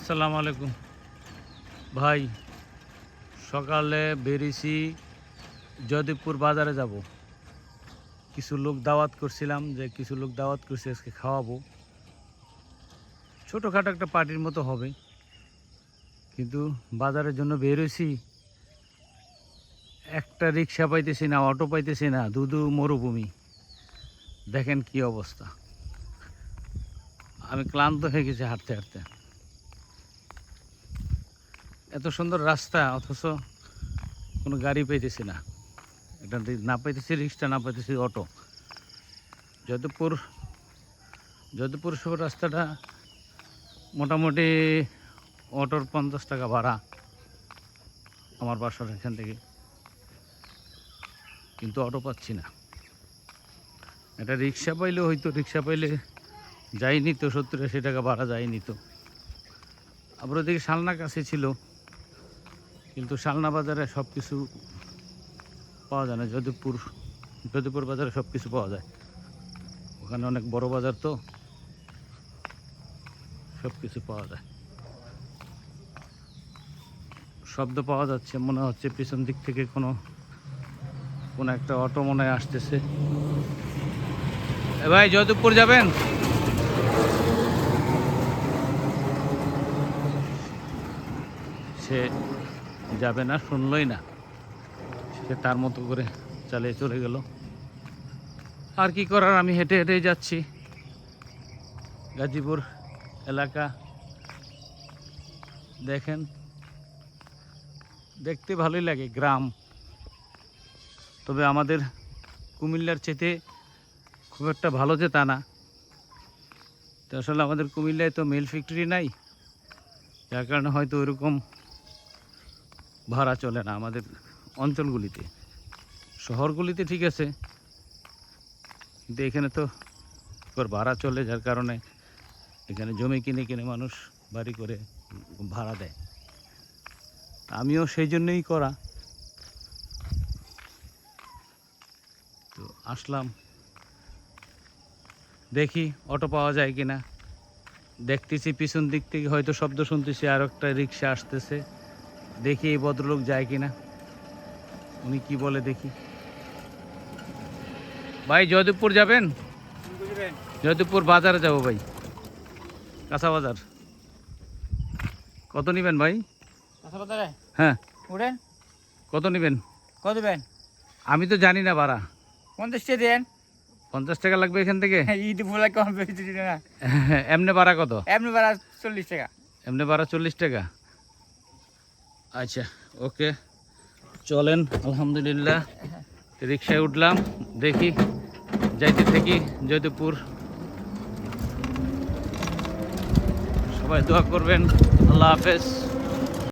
আসসালামু আলাইকুম ভাই। সকালে বেরিয়েছি, জয়দেবপুর বাজারে যাব। কিছু লোক দাওয়াত করছিলাম, যে কিছু লোক দাওয়াত করছি আজকে খাওয়াবো। ছোটোখাটো একটা পার্টির মতো হবে, কিন্তু বাজারের জন্য বেরোইছি। একটা রিক্সা পাইতেছি না, অটো পাইতেছি না, দুধু মরুভূমি। দেখেন কি অবস্থা। আমি ক্লান্ত হয়ে গেছি হাঁটতে হাঁটতে। এত সুন্দর রাস্তা, অথচ কোনো গাড়ি পাইতেছি না। এটা না পাইতেছি রিক্সা, না পাইতেছি অটো। যদুপুর শহর রাস্তাটা মোটামুটি অটোর 50 টাকা ভাড়া আমার বাসার এখান থেকে, কিন্তু অটো পাচ্ছি না। এটা রিক্সা পাইলে হয়তো, রিক্সা পাইলে যাইনি তো, 70-80 টাকা ভাড়া যায়নি তো। আবার ওদিকে শালনা কাছে ছিল, কিন্তু শালনা বাজারে সব কিছু পাওয়া যায় না। যদুপুর বাজারে সব কিছু পাওয়া যায়, ওখানে অনেক বড় বাজার তো, সব কিছু পাওয়া যায়। শব্দ পাওয়া যাচ্ছে, মনে হচ্ছে পিছন দিক থেকে কোনো একটা অটো মনে হয় আসতেছে। এ ভাই, যদুপুর যাবেন? সে যাবে না, শুনলই না। সে তার মতো করে চালিয়ে চলে গেল। আর কি করার, আমি হেঁটে হেঁটেই যাচ্ছি। গাজীপুর এলাকা দেখেন, দেখতে ভালোই লাগে, গ্রাম। তবে আমাদের কুমিল্লার চেয়ে খুব একটা ভালো যে তা না। তো আসলে আমাদের কুমিল্লায় তো মিল ফ্যাক্টরি নাই, যার কারণে হয়তো ওইরকম ভাড়া চলে না আমাদের অঞ্চলগুলিতে। শহরগুলিতে ঠিক আছে, কিন্তু এখানে তো ভাড়া চলে, যার কারণে এখানে জমি কিনে কিনে মানুষ বাড়ি করে ভাড়া দেয়। আমিও সেই জন্যই করা। তো আসলাম, দেখি অটো পাওয়া যায় কিনা। দেখতেছি পিছন দিক থেকে হয়তো শব্দ শুনতেছি, আর একটা রিক্সা আসতেছে। দেখি এই ভদ্রলোক যায় কিনা, উনি কি বলে দেখি। ভাই, জয়দেবপুর যাবেন? জয়দেবপুর বাজারে যাব ভাই, কাঁচা বাজার। কত নেবেন ভাই? হ্যাঁ, কত নেবেন? কত দেবেন? আমি তো জানি না ভাড়া। 50 টাকা দেন। 50 টাকা লাগবে এখান থেকে? ঈদ বলে কম বেশি না। এমনি ভাড়া কত? এমনি ভাড়া 40 টাকা। এমনি ভাড়া 40 টাকা। আচ্ছা, ওকে, চলেন। আলহামদুলিল্লাহ, রিক্সায় উঠলাম। দেখি যাইতে থাকি জয়দেবপুর। সবাই দোয়া করবেন। আল্লাহ হাফেজ।